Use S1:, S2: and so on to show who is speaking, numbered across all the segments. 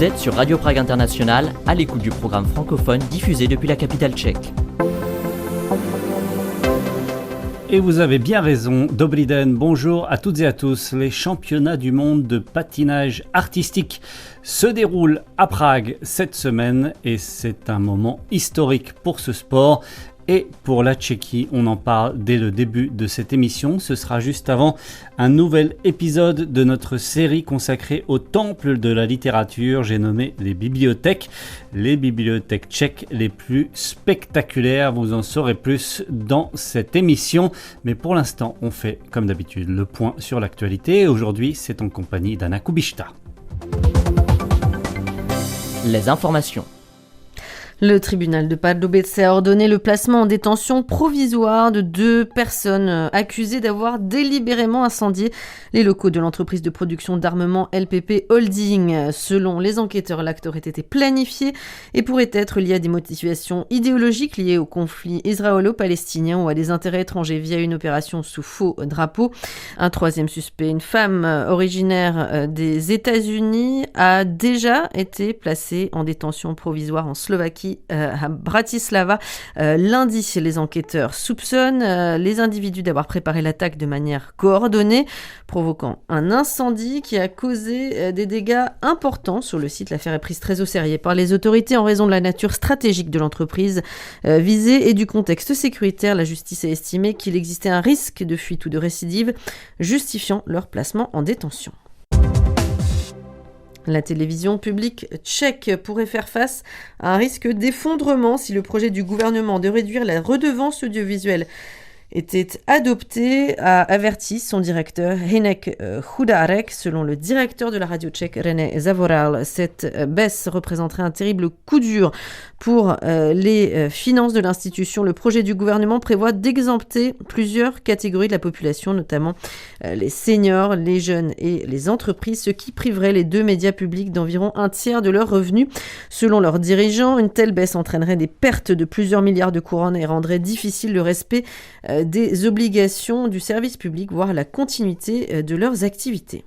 S1: Vous êtes sur Radio Prague International, à l'écoute du programme francophone diffusé depuis la capitale tchèque.
S2: Et vous avez bien raison, Dobrý den, bonjour à toutes et à tous. Les championnats du monde de patinage artistique se déroulent à Prague cette semaine et c'est un moment historique pour ce sport. Et pour la Tchéquie, on en parle dès le début de cette émission. Ce sera juste avant un nouvel épisode de notre série consacrée au temple de la littérature. J'ai nommé les bibliothèques tchèques les plus spectaculaires. Vous en saurez plus dans cette émission. Mais pour l'instant, on fait comme d'habitude le point sur l'actualité. Aujourd'hui, c'est en compagnie d'Anna Kubišta.
S1: Les informations.
S3: Le tribunal de Pardubice a ordonné le placement en détention provisoire de 2 personnes accusées d'avoir délibérément incendié les locaux de l'entreprise de production d'armement LPP Holding. Selon les enquêteurs, l'acte aurait été planifié et pourrait être lié à des motivations idéologiques liées au conflit israélo-palestinien ou à des intérêts étrangers via une opération sous faux drapeau. Un troisième suspect, une femme originaire des États-Unis, a déjà été placée en détention provisoire en Slovaquie à Bratislava. Lundi, les enquêteurs soupçonnent les individus d'avoir préparé l'attaque de manière coordonnée, provoquant un incendie qui a causé des dégâts importants sur le site. L'affaire est prise très au sérieux par les autorités en raison de la nature stratégique de l'entreprise visée et du contexte sécuritaire. La justice a estimé qu'il existait un risque de fuite ou de récidive, justifiant leur placement en détention. La télévision publique tchèque pourrait faire face à un risque d'effondrement si le projet du gouvernement de réduire la redevance audiovisuelle était adopté, a averti son directeur Hinek Hudarek. Selon le directeur de la radio tchèque René Zavoral, cette baisse représenterait un terrible coup dur pour les finances de l'institution. Le projet du gouvernement prévoit d'exempter plusieurs catégories de la population, notamment les seniors, les jeunes et les entreprises, ce qui priverait les 2 médias publics d'environ un tiers de leurs revenus. Selon leurs dirigeants, une telle baisse entraînerait des pertes de plusieurs milliards de couronnes et rendrait difficile le respect des obligations du service public, voire la continuité de leurs activités.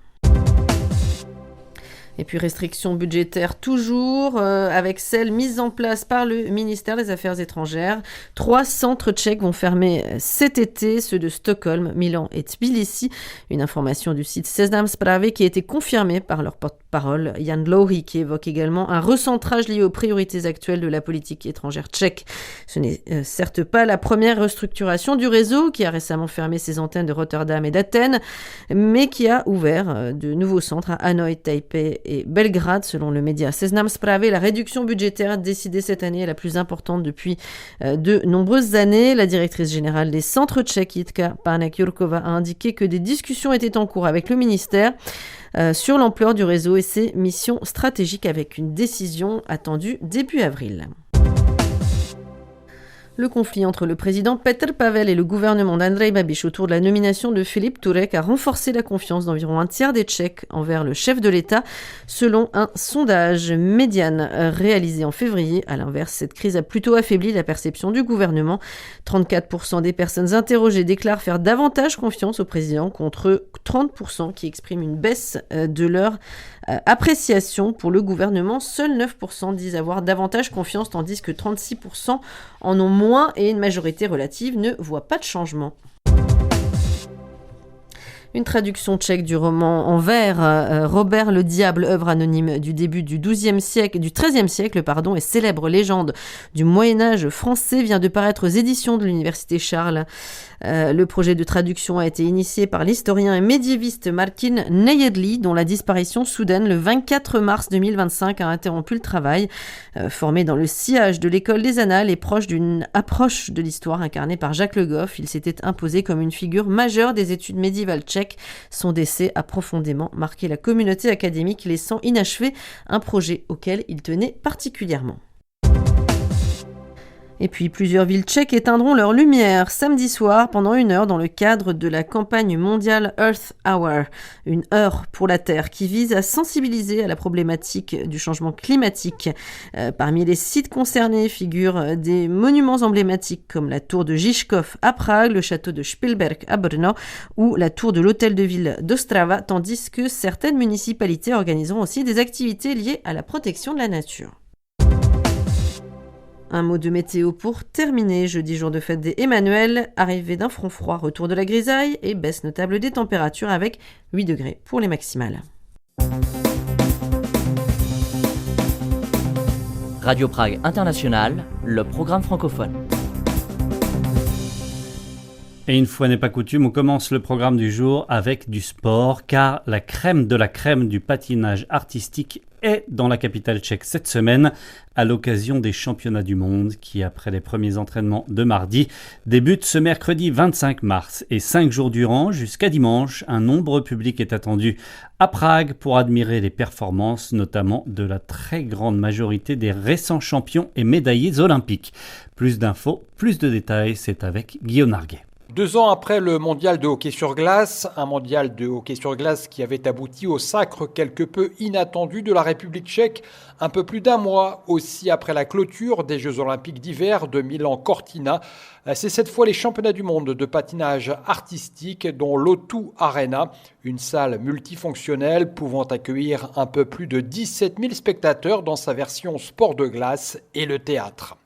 S3: Et puis restrictions budgétaires toujours, avec celles mises en place par le ministère des Affaires étrangères. 3 centres tchèques vont fermer cet été, ceux de Stockholm, Milan et Tbilissi. Une information du site Seznam Zprávy qui a été confirmée par leur porte-parole Jan Dlouhý, qui évoque également un recentrage lié aux priorités actuelles de la politique étrangère tchèque. Ce n'est certes pas la première restructuration du réseau qui a récemment fermé ses antennes de Rotterdam et d'Athènes, mais qui a ouvert de nouveaux centres à Hanoï, Taipei et Belgrade. Selon le média Seznam Zprávy, la réduction budgétaire décidée cette année est la plus importante depuis de nombreuses années. La directrice générale des centres tchèques, Jitka Pánek-Jurková, a indiqué que des discussions étaient en cours avec le ministère sur l'ampleur du réseau et ses missions stratégiques, avec une décision attendue début avril. Le conflit entre le président Petr Pavel et le gouvernement d'Andrej Babiš autour de la nomination de Filip Turek a renforcé la confiance d'environ un tiers des Tchèques envers le chef de l'État, selon un sondage Median réalisé en février. À l'inverse, cette crise a plutôt affaibli la perception du gouvernement. 34% des personnes interrogées déclarent faire davantage confiance au président, contre 30% qui expriment une baisse de leur appréciation pour le gouvernement. Seuls 9% disent avoir davantage confiance, tandis que 36% en ont moins et une majorité relative ne voit pas de changement. Une traduction tchèque du roman en vers Robert le Diable, œuvre anonyme du début du XIIIe siècle, du XIIIe siècle, et célèbre légende du Moyen-Âge français, vient de paraître aux éditions de l'Université Charles. Le projet de traduction a été initié par l'historien et médiéviste Martin Nejedlí, dont la disparition soudaine le 24 mars 2025 a interrompu le travail. Formé dans le sillage de l'école des Annales et proche d'une approche de l'histoire incarnée par Jacques Le Goff, il s'était imposé comme une figure majeure des études médiévales tchèques. Son décès a profondément marqué la communauté académique, laissant inachevé un projet auquel il tenait particulièrement. Et puis plusieurs villes tchèques éteindront leurs lumières samedi soir pendant 1 heure dans le cadre de la campagne mondiale Earth Hour, une heure pour la Terre qui vise à sensibiliser à la problématique du changement climatique. Parmi les sites concernés figurent des monuments emblématiques comme la tour de Žižkov à Prague, le château de Špilberk à Brno ou la tour de l'hôtel de ville d'Ostrava, tandis que certaines municipalités organiseront aussi des activités liées à la protection de la nature. Un mot de météo pour terminer. Jeudi, jour de fête des Emmanuel, arrivée d'un front froid, retour de la grisaille et baisse notable des températures avec 8 degrés pour les maximales.
S1: Radio Prague International, le programme francophone.
S2: Et une fois n'est pas coutume, on commence le programme du jour avec du sport, car la crème de la crème du patinage artistique est dans la capitale tchèque cette semaine, à l'occasion des championnats du monde qui, après les premiers entraînements de mardi, débutent ce mercredi 25 mars. Et 5 jours durant, jusqu'à dimanche, un nombreux public est attendu à Prague pour admirer les performances, notamment de la très grande majorité des récents champions et médaillés olympiques. Plus d'infos, plus de détails, c'est avec Guillaume Narguet.
S4: 2 ans après le mondial de hockey sur glace, un mondial de hockey sur glace qui avait abouti au sacre quelque peu inattendu de la République tchèque, un peu plus d'1 mois aussi après la clôture des Jeux olympiques d'hiver de Milan-Cortina. C'est cette fois les championnats du monde de patinage artistique dont l'O2 Arena, une salle multifonctionnelle pouvant accueillir un peu plus de 17 000 spectateurs dans sa version sport de glace et le théâtre.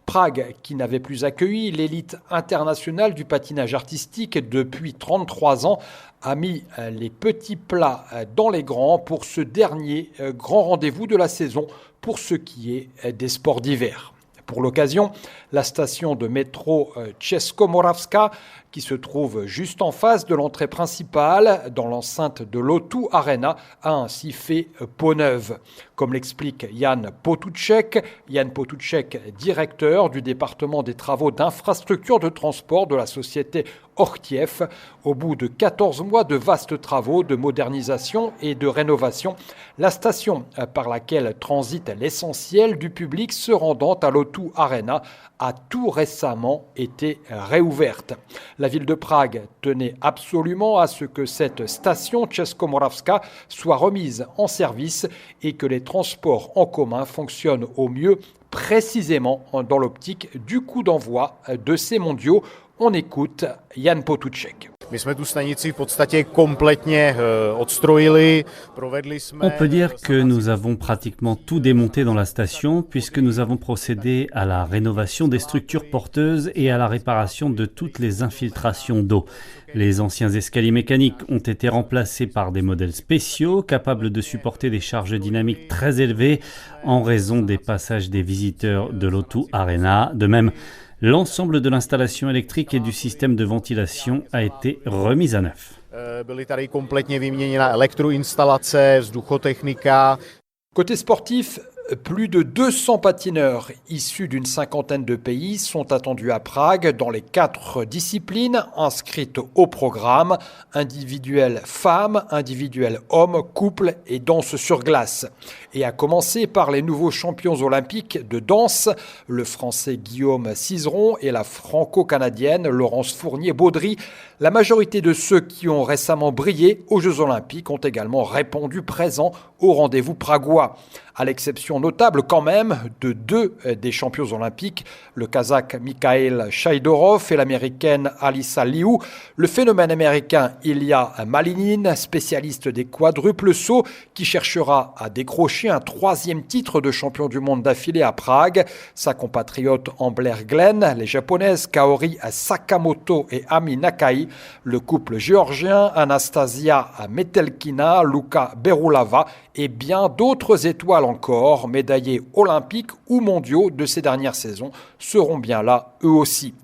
S4: Prague, qui n'avait plus accueilli l'élite internationale du patinage artistique depuis 33 ans, a mis les petits plats dans les grands pour ce dernier grand rendez-vous de la saison pour ce qui est des sports d'hiver. Pour l'occasion, la station de métro Českomoravská, qui se trouve juste en face de l'entrée principale dans l'enceinte de l'O2 Arena, a ainsi fait peau neuve. Comme l'explique Jan Potůček, directeur du département des travaux d'infrastructure de transport de la société Ortiev, au bout de 14 mois de vastes travaux de modernisation et de rénovation, la station par laquelle transite l'essentiel du public se rendant à l'O2 Arena a tout récemment été réouverte. La ville de Prague tenait absolument à ce que cette station Českomoravská soit remise en service et que les transports en commun fonctionnent au mieux, précisément dans l'optique du coup d'envoi de ces mondiaux. On écoute Jan Potůček.
S2: On peut dire que nous avons pratiquement tout démonté dans la station puisque nous avons procédé à la rénovation des structures porteuses et à la réparation de toutes les infiltrations d'eau. Les anciens escaliers mécaniques ont été remplacés par des modèles spéciaux capables de supporter des charges dynamiques très élevées en raison des passages des visiteurs de l'O2 Arena. De même, l'ensemble de l'installation électrique et du système de ventilation a été remis à neuf.
S4: Côté sportif, plus de 200 patineurs issus d'une 50aine de pays sont attendus à Prague dans les 4 disciplines inscrites au programme: individuel femmes, individuel hommes, couple et danse sur glace. Et à commencer par les nouveaux champions olympiques de danse, le français Guillaume Cizeron et la franco-canadienne Laurence Fournier-Baudry. La majorité de ceux qui ont récemment brillé aux Jeux olympiques ont également répondu présents au rendez-vous pragois. À l'exception notable quand même de 2 des champions olympiques, le Kazakh Mikhail Shaidorov et l'américaine Alyssa Liu, le phénomène américain Ilya Malinin, spécialiste des quadruples sauts, qui cherchera à décrocher un 3e titre de champion du monde d'affilée à Prague. Sa compatriote Amber Glenn, les japonaises Kaori Sakamoto et Ami Nakai, le couple géorgien Anastasia Metelkina, Luka Berulava et bien d'autres étoiles encore, médaillés olympiques ou mondiaux de ces dernières saisons, seront bien là eux aussi.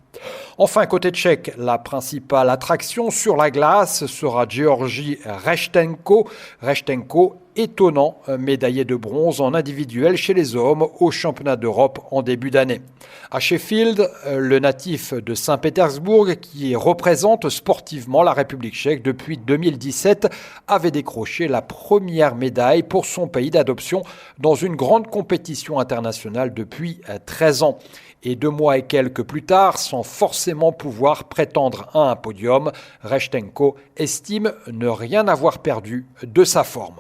S4: Enfin, côté tchèque, la principale attraction sur la glace sera Georgi Rechtenko. Rechtenko étonnant, médaillé de bronze en individuel chez les hommes au championnat d'Europe en début d'année. À Sheffield, le natif de Saint-Pétersbourg, qui représente sportivement la République tchèque depuis 2017, avait décroché la première médaille pour son pays d'adoption dans une grande compétition internationale depuis 13 ans. Et 2 mois et quelques plus tard, sans forcément pouvoir prétendre à un podium, Rechtenko estime ne rien avoir perdu de sa forme.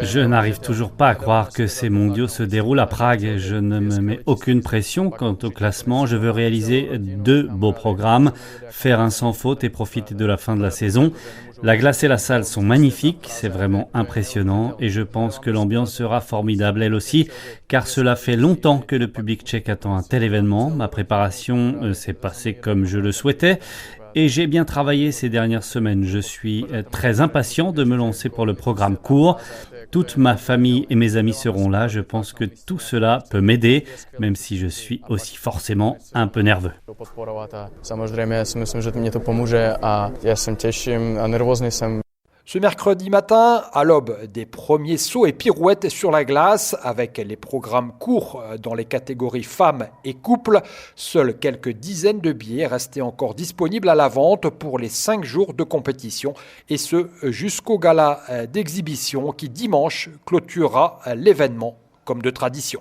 S2: Je n'arrive toujours pas à croire que ces mondiaux se déroulent à Prague. Je ne me mets aucune pression quant au classement. Je veux réaliser 2 beaux programmes, faire un sans faute et profiter de la fin de la saison. La glace et la salle sont magnifiques, c'est vraiment impressionnant et je pense que l'ambiance sera formidable elle aussi, car cela fait longtemps que le public tchèque attend un tel événement. Ma préparation s'est passée comme je le souhaitais. Et j'ai bien travaillé ces dernières semaines. Je suis très impatient de me lancer pour le programme court. Toute ma famille et mes amis seront là. Je pense que tout cela peut m'aider, même si je suis aussi forcément un peu nerveux.
S4: Ce mercredi matin, à l'aube des premiers sauts et pirouettes sur la glace, avec les programmes courts dans les catégories femmes et couples, seules quelques dizaines de billets restaient encore disponibles à la vente pour les 5 jours de compétition, et ce jusqu'au gala d'exhibition qui dimanche clôturera l'événement comme de tradition.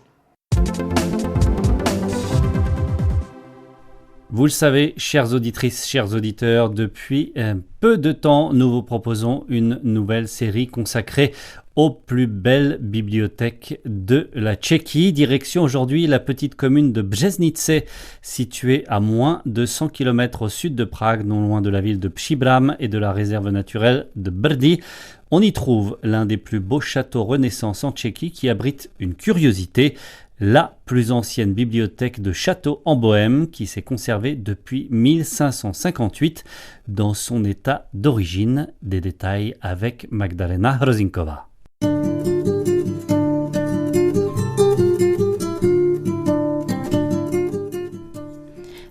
S2: Vous le savez, chères auditrices, chers auditeurs, depuis peu de temps, nous vous proposons une nouvelle série consacrée aux plus belles bibliothèques de la Tchéquie. Direction aujourd'hui la petite commune de Březnice, située à moins de 100 km au sud de Prague, non loin de la ville de Příbram et de la réserve naturelle de Brdy. On y trouve l'un des plus beaux châteaux Renaissance en Tchéquie qui abrite une curiosité, la plus ancienne bibliothèque de château en Bohême qui s'est conservée depuis 1558 dans son état d'origine. Des détails avec Magdalena Hrozinkova.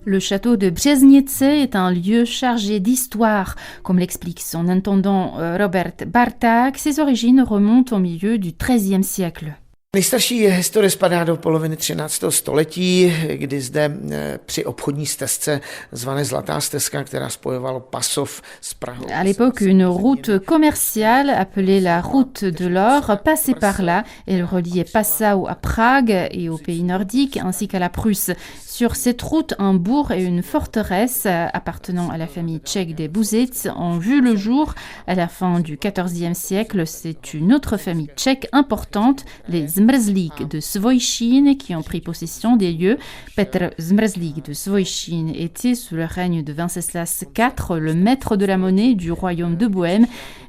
S5: Le château de Březnice est un lieu chargé d'histoire. Comme l'explique son intendant Robert Barták, ses origines remontent au milieu du XIIIe siècle.
S6: Nejstarší historie spadá do poloviny 13. století, kdy zde při obchodní stezce zvané Zlatá stezka, která spojovala Pasov s Prahou.
S5: À l'époque, une route commerciale appelée la route de l'or passait par là. Elle reliait Passau à Prague et aux pays nordiques ainsi qu'à la Prusse. Sur cette route, un bourg et une forteresse appartenant à la famille tchèque des Bouzets ont vu le jour à la fin du XIVe siècle. C'est une autre famille tchèque importante, les Zmrzlík de Svojšín, qui ont pris possession des lieux. Petr Zmrzlík de Svojšín était sous le règne de Venceslas IV, le maître de la monnaie du royaume de Bohême.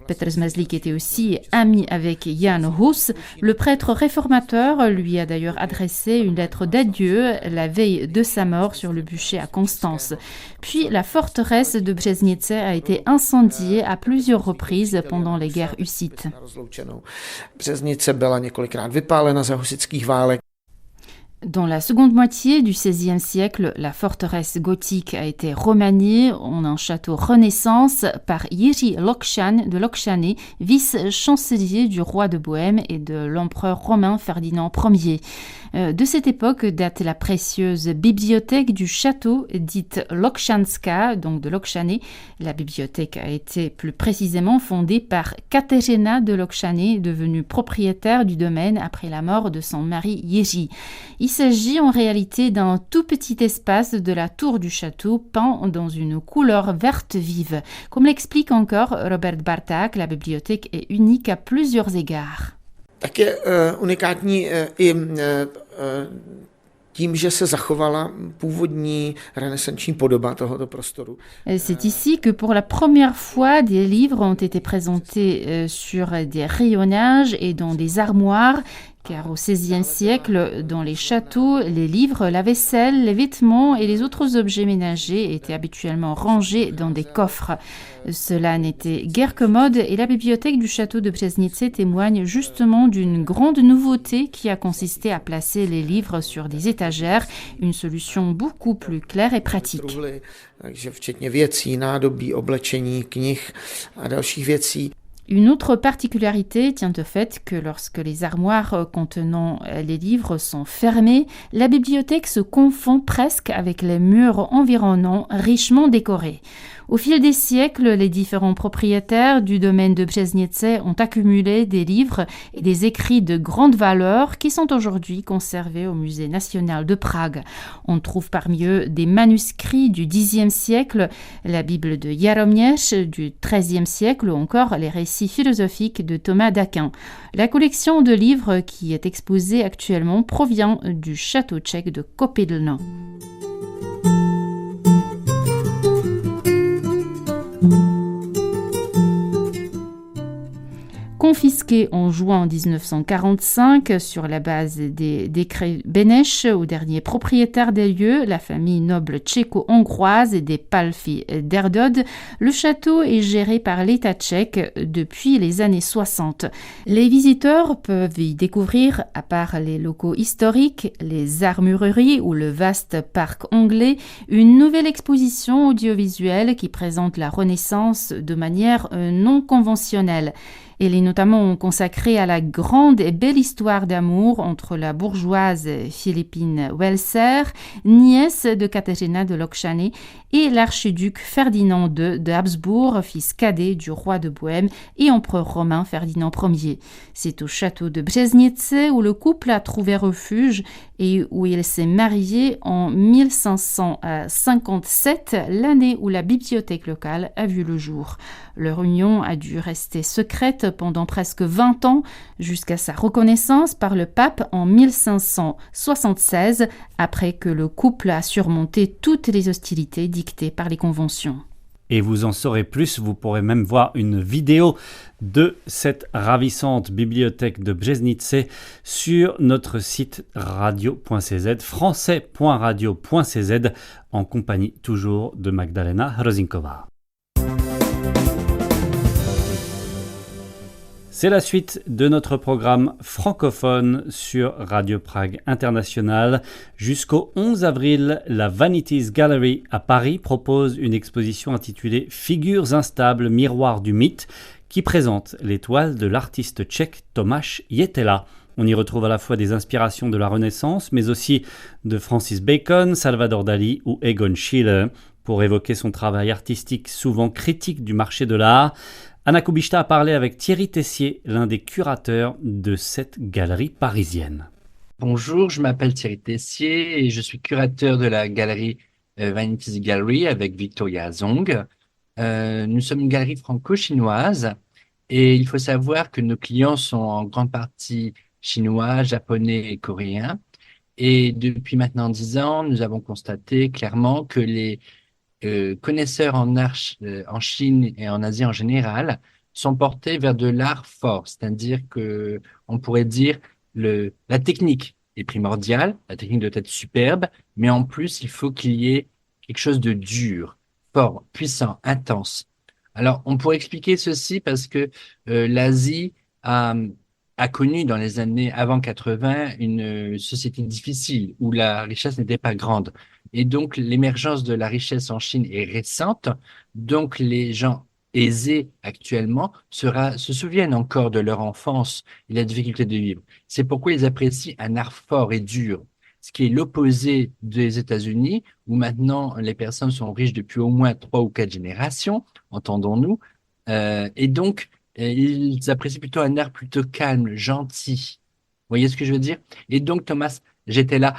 S5: Petr Zmrzlík était aussi ami avec Jan Hus. Le prêtre réformateur lui a d'ailleurs adressé une lettre d'adieu la veille de sa mort sur le bûcher à Constance. Puis la forteresse de Březnice a été incendiée à plusieurs reprises pendant les guerres hussites.
S6: Březnice byla několikrát vypálena za husitských válek.
S5: Dans la seconde moitié du XVIe siècle, la forteresse gothique a été remaniée en un château Renaissance par Jiří Lokšan de Lokšany, vice-chancelier du roi de Bohême et de l'empereur romain Ferdinand Ier. De cette époque date la précieuse bibliothèque du château, dite Lokšanská, donc de Lokšany. La bibliothèque a été plus précisément fondée par Kateřina de Lokšany, devenue propriétaire du domaine après la mort de son mari Jiří. Il s'agit en réalité d'un tout petit espace de la tour du château peint dans une couleur verte vive. Comme l'explique encore Robert Barták, la bibliothèque est unique à plusieurs égards.
S6: Tak je unikátní i tím, že se zachovala původní renesanční podoba tohoto prostoru.
S5: C'est ici que pour la première fois, des livres ont été présentés sur des rayonnages et dans des armoires car au XVIe siècle, dans les châteaux, les livres, la vaisselle, les vêtements et les autres objets ménagers étaient habituellement rangés dans des coffres. Cela n'était guère commode et la bibliothèque du château de Březnice témoigne justement d'une grande nouveauté qui a consisté à placer les livres sur des étagères, une solution beaucoup plus claire et pratique.
S6: Takže včetně věcí, nádobí, oblečení, knih a dalších věcí.
S5: Une autre particularité tient au fait que lorsque les armoires contenant les livres sont fermées, la bibliothèque se confond presque avec les murs environnants richement décorés. Au fil des siècles, les différents propriétaires du domaine de Březnice ont accumulé des livres et des écrits de grande valeur qui sont aujourd'hui conservés au Musée national de Prague. On trouve parmi eux des manuscrits du Xe siècle, la Bible de Jaromír du XIIIe siècle ou encore les récits philosophiques de Thomas d'Aquin. La collection de livres qui est exposée actuellement provient du château tchèque de Kopidlno. Confisqué en juin 1945 sur la base des décrets Beneš au dernier propriétaire des lieux, la famille noble tchéco-hongroise des Palffy d'Erdőd, le château est géré par l'État tchèque depuis les années 60. Les visiteurs peuvent y découvrir, à part les locaux historiques, les armureries ou le vaste parc anglais, une nouvelle exposition audiovisuelle qui présente la Renaissance de manière non conventionnelle. Elle est notamment consacrée à la grande et belle histoire d'amour entre la bourgeoise Philippine Welser, nièce de Caterina de Lokšané, et l'archiduc Ferdinand II de Habsbourg, fils cadet du roi de Bohême et empereur romain Ferdinand Ier. C'est au château de Březnice où le couple a trouvé refuge et où il s'est marié en 1557, l'année où la bibliothèque locale a vu le jour. Leur union a dû rester secrète pendant presque 20 ans, jusqu'à sa reconnaissance par le pape en 1576, après que le couple a surmonté toutes les hostilités dictées par les conventions.
S2: Et vous en saurez plus, vous pourrez même voir une vidéo de cette ravissante bibliothèque de Březnice sur notre site radio.cz, français.radio.cz, en compagnie toujours de Magdalena Hrozinková. C'est la suite de notre programme francophone sur Radio Prague International. Jusqu'au 11 avril, la Vanities Gallery à Paris propose une exposition intitulée Figures instables, miroirs du mythe, qui présente les toiles de l'artiste tchèque Tomáš Jetela. On y retrouve à la fois des inspirations de la Renaissance, mais aussi de Francis Bacon, Salvador Dali ou Egon Schiele. Pour évoquer son travail artistique souvent critique du marché de l'art, Anna Kubishta a parlé avec Thierry Tessier, l'un des curateurs de cette galerie parisienne.
S7: Bonjour, je m'appelle Thierry Tessier et je suis curateur de la galerie Vanities Gallery avec Victoria Zong. Nous sommes une galerie franco-chinoise et il faut savoir que nos clients sont en grande partie chinois, japonais et coréens. Et depuis maintenant 10 ans, nous avons constaté clairement que les connaisseurs en art en Chine et en Asie en général sont portés vers de l'art fort, c'est-à-dire que on pourrait dire la technique est primordiale, la technique doit être superbe, mais en plus il faut qu'il y ait quelque chose de dur, fort, puissant, intense. Alors on pourrait expliquer ceci parce que l'Asie a connu dans les années avant 80 une société difficile où la richesse n'était pas grande. Et donc, l'émergence de la richesse en Chine est récente. Donc, les gens aisés actuellement se souviennent encore de leur enfance et la difficulté de vivre. C'est pourquoi ils apprécient un art fort et dur, ce qui est l'opposé des États-Unis, où maintenant les personnes sont riches depuis au moins 3 ou 4 générations, entendons-nous. Et donc, ils apprécient plutôt un art plutôt calme, gentil. Vous voyez ce que je veux dire? Et donc, Tomáš Jetela,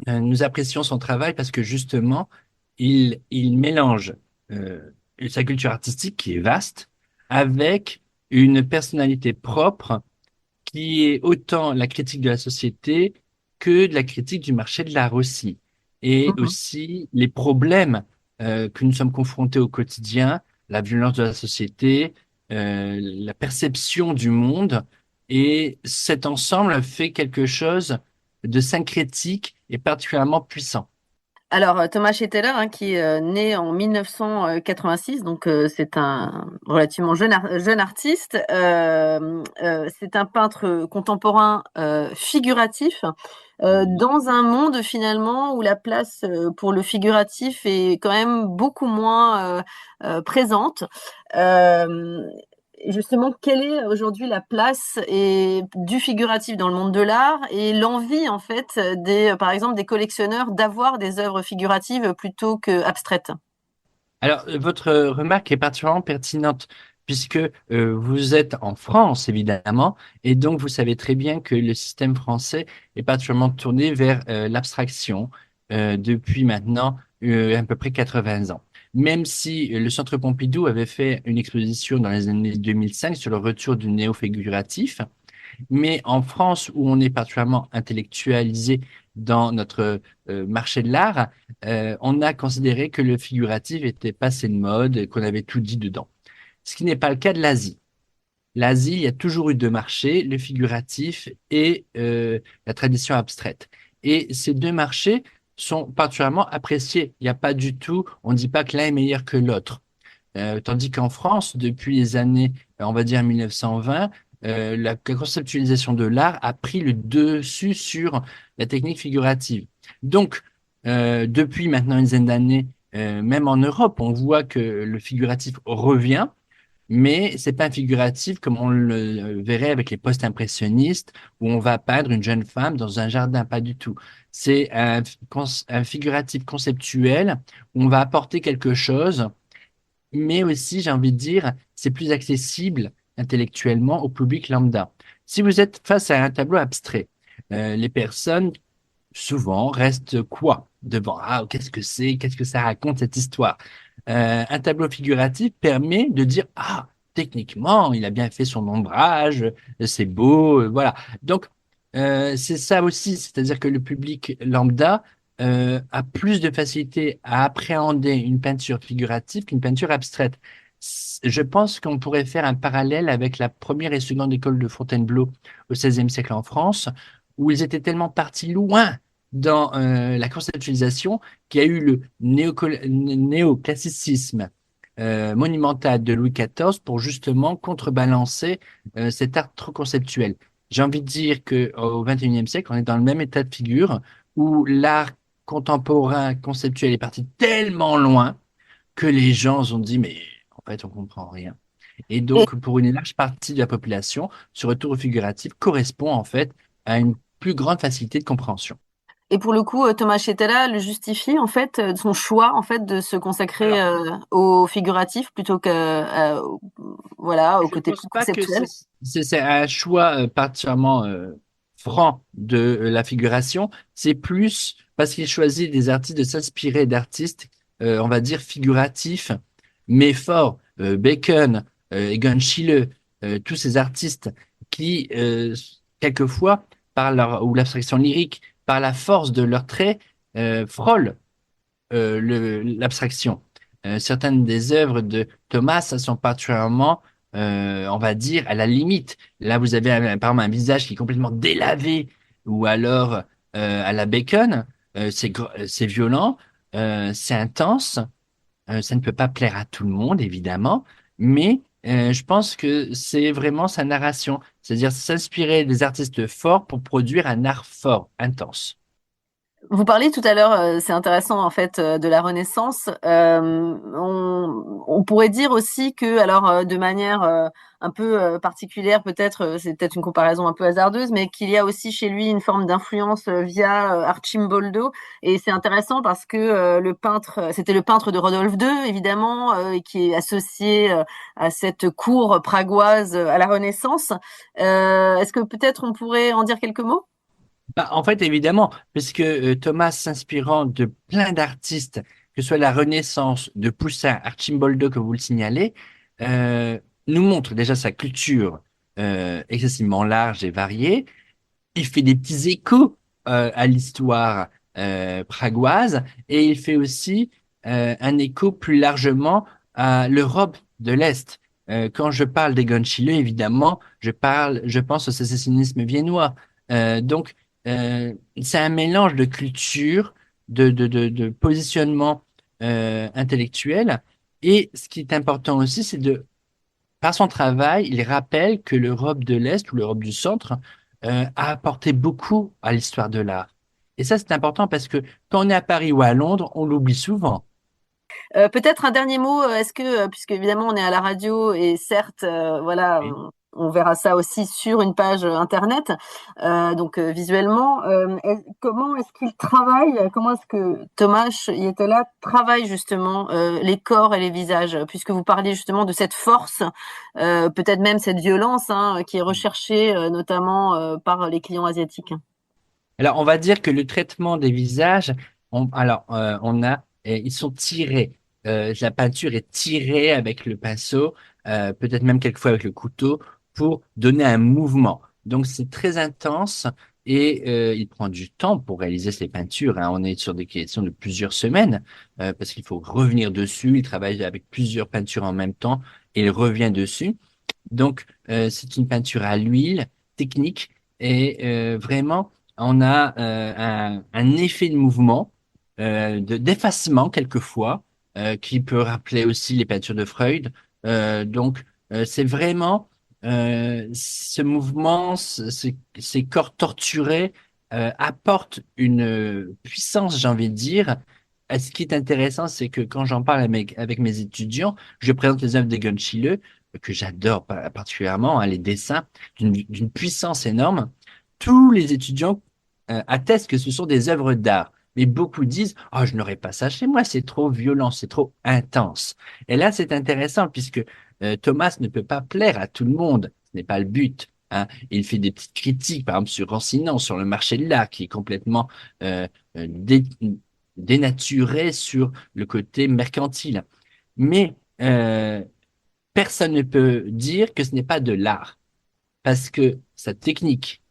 S7: nous apprécions son travail parce que justement, il mélange sa culture artistique qui est vaste avec une personnalité propre qui est autant la critique de la société que de la critique du marché de l'art aussi. Et aussi les problèmes que nous sommes confrontés au quotidien, la violence de la société, la perception du monde Et cet ensemble fait quelque chose de syncrétique et particulièrement puissant.
S3: Alors, Thomas Chetelaar, hein, qui est né en 1986, donc c'est un relativement jeune artiste. C'est un peintre contemporain figuratif, dans un monde finalement où la place pour le figuratif est quand même beaucoup moins présente. Euh, Justement, quelle est aujourd'hui la place du figuratif dans le monde de l'art et l'envie, en fait, par exemple, des collectionneurs d'avoir des œuvres figuratives plutôt que abstraites?
S7: Alors, votre remarque est particulièrement pertinente puisque vous êtes en France, évidemment, et donc vous savez très bien que le système français est particulièrement tourné vers l'abstraction depuis maintenant à peu près 80 ans. Même si le Centre Pompidou avait fait une exposition dans les années 2005 sur le retour du néo-figuratif, mais en France, où on est particulièrement intellectualisé dans notre marché de l'art, on a considéré que le figuratif était passé de mode, et qu'on avait tout dit dedans. Ce qui n'est pas le cas de l'Asie. L'Asie, il y a toujours eu deux marchés, le figuratif et la tradition abstraite. Et ces deux marchés sont particulièrement appréciés. Il n'y a pas du tout, on ne dit pas que l'un est meilleur que l'autre. Tandis qu'en France, depuis les années, on va dire 1920, la conceptualisation de l'art a pris le dessus sur la technique figurative. Donc, depuis maintenant une dizaine d'années, même en Europe, on voit que le figuratif revient, mais c'est pas un figuratif comme on le verrait avec les post-impressionnistes, où on va peindre une jeune femme dans un jardin, pas du tout. C'est un figuratif conceptuel où on va apporter quelque chose, mais aussi, j'ai envie de dire, c'est plus accessible intellectuellement au public lambda. Si vous êtes face à un tableau abstrait, les personnes souvent restent quoi devant? Ah, qu'est-ce que c'est? Qu'est-ce que ça raconte cette histoire? Un tableau figuratif permet de dire, ah, techniquement, il a bien fait son ombrage, c'est beau, voilà. Donc, c'est ça aussi, c'est-à-dire que le public lambda a plus de facilité à appréhender une peinture figurative qu'une peinture abstraite. Je pense qu'on pourrait faire un parallèle avec la première et seconde école de Fontainebleau au XVIe siècle en France, où ils étaient tellement partis loin dans la conceptualisation qu'il y a eu le néoclassicisme monumental de Louis XIV pour justement contrebalancer cet art trop conceptuel. J'ai envie de dire qu'au XXIe siècle, on est dans le même état de figure où l'art contemporain conceptuel est parti tellement loin que les gens ont dit, mais en fait, on comprend rien. Et
S3: Et,
S7: donc, pour une large partie de la population, ce retour au figuratif correspond en fait à une plus grande facilité de compréhension.
S3: et pour le coup, Thomas Chetelaar le justifie, en fait, son choix, en fait, de se consacrer
S7: Alors,
S3: au figuratif plutôt voilà, au
S7: je
S3: côté
S7: pense
S3: plus
S7: pas que
S3: conceptuel.
S7: c'est un choix particulièrement franc de la figuration. C'est plus parce qu'il choisit des artistes de s'inspirer d'artistes, on va dire figuratifs, mais forts. Bacon, Egon Schiele, tous ces artistes qui, quelquefois, ou l'abstraction lyrique, par la force de leurs traits, frôlent l'abstraction. Certaines des œuvres de Thomas sont particulièrement, on va dire, à la limite. Là, vous avez par exemple un visage qui est complètement délavé, ou alors à la Bacon, c'est violent, c'est intense, ça ne peut pas plaire à tout le monde, évidemment, mais je pense que c'est vraiment sa narration, c'est-à-dire s'inspirer des artistes forts pour produire un art fort, intense.
S3: Vous parliez tout à l'heure, c'est intéressant en fait, de la Renaissance. On pourrait dire aussi que, alors de manière un peu particulière, peut-être, c'est peut-être une comparaison un peu hasardeuse, mais qu'il y a aussi chez lui une forme d'influence via Arcimboldo. Et c'est intéressant parce que le peintre, c'était le peintre de Rodolphe II, évidemment, et qui est associé à cette cour pragoise à la Renaissance. Est-ce que peut-être on pourrait en dire quelques mots?
S7: Bah, en fait, évidemment, puisque Thomas, s'inspirant de plein d'artistes, que ce soit la Renaissance, de Poussin, Arcimboldo, que vous le signalez, euh, nous montre déjà sa culture excessivement large et variée. Il fait des petits échos à l'histoire pragoise et il fait aussi un écho plus largement à l'Europe de l'Est. Quand je parle d'Egon Schiele, évidemment, je pense au sécessionnisme viennois. Donc, c'est un mélange de culture, de positionnement intellectuel. Et ce qui est important aussi, par son travail, il rappelle que l'Europe de l'Est ou l'Europe du Centre a apporté beaucoup à l'histoire de l'art. Et ça, c'est important parce que quand on est à Paris ou à Londres, on l'oublie souvent.
S3: Peut-être un dernier mot, est-ce que, puisque évidemment on est à la radio et certes, voilà,
S7: Oui.
S3: on verra ça aussi sur une page internet, donc visuellement, comment est-ce qu'il travaille, comment est-ce que Thomas Ietela travaille justement les corps et les visages, puisque vous parliez justement de cette force, peut-être même cette violence hein, qui est recherchée notamment par les clients asiatiques.
S7: Alors, on va dire que le traitement des visages, ils sont tirés. La peinture est tirée avec le pinceau, peut-être même quelquefois avec le couteau, pour donner un mouvement. Donc, c'est très intense et il prend du temps pour réaliser ces peintures, hein. On est sur des questions de plusieurs semaines parce qu'il faut revenir dessus. Il travaille avec plusieurs peintures en même temps et il revient dessus. Donc, c'est une peinture à l'huile, technique et vraiment on a un effet de mouvement, d'effacement quelquefois, qui peut rappeler aussi les peintures de Freud. C'est vraiment ce mouvement, ces corps torturés apportent une puissance, j'ai envie de dire. Ce qui est intéressant, c'est que quand j'en parle avec mes étudiants, je présente les œuvres d'Egon Schiele, que j'adore particulièrement, hein, les dessins d'une puissance énorme. Tous les étudiants attestent que ce sont des œuvres d'art. Mais beaucoup disent, oh, je n'aurais pas ça chez moi, c'est trop violent, c'est trop intense. Et là, c'est intéressant puisque Thomas ne peut pas plaire à tout le monde. Ce n'est pas le but, hein. Il fait des petites critiques, par exemple, sur Rancinon, sur le marché de l'art, qui est complètement dénaturé sur le côté mercantile. Mais personne ne peut dire que ce n'est pas de l'art parce que sa technique,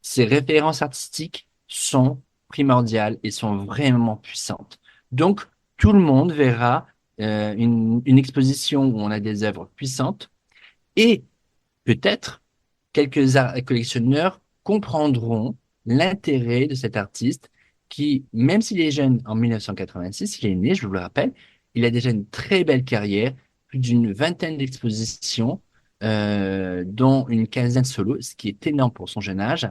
S7: ces références artistiques sont primordiales et sont vraiment puissantes. Donc, tout le monde verra une exposition où on a des œuvres puissantes et peut-être quelques collectionneurs comprendront l'intérêt de cet artiste qui, même s'il est jeune en 1986, il est né, je vous le rappelle, il a déjà une très belle carrière, plus d'une vingtaine d'expositions, dont une quinzaine solo, ce qui est énorme pour son jeune âge.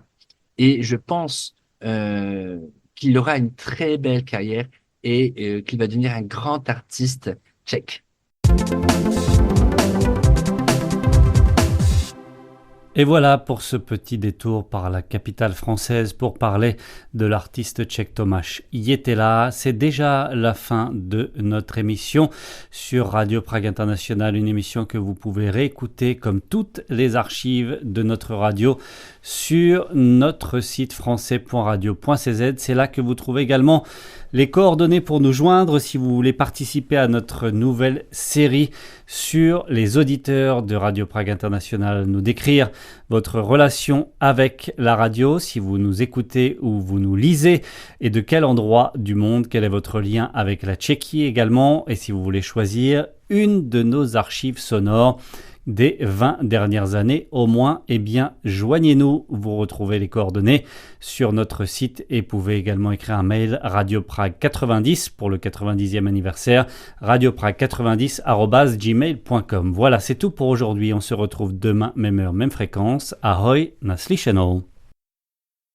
S7: Et je pense qu'il aura une très belle carrière et qu'il va devenir un grand artiste tchèque.
S2: Et voilà pour ce petit détour par la capitale française pour parler de l'artiste tchèque Tomáš Ietela. C'est déjà la fin de notre émission sur Radio Prague International, une émission que vous pouvez réécouter comme toutes les archives de notre radio sur notre site français.radio.cz. C'est là que vous trouvez également les coordonnées pour nous joindre si vous voulez participer à notre nouvelle série sur les auditeurs de Radio Prague International, nous décrire votre relation avec la radio, si vous nous écoutez ou vous nous lisez, et de quel endroit du monde, quel est votre lien avec la Tchéquie également, et si vous voulez choisir une de nos archives sonores des 20 dernières années au moins, eh bien joignez-nous, vous retrouvez les coordonnées sur notre site et pouvez également écrire un mail radioprague90 pour le 90e anniversaire, radioprague90@gmail.com. Voilà, c'est tout pour aujourd'hui, on se retrouve demain, même heure, même fréquence. Ahoj, naslyšenou.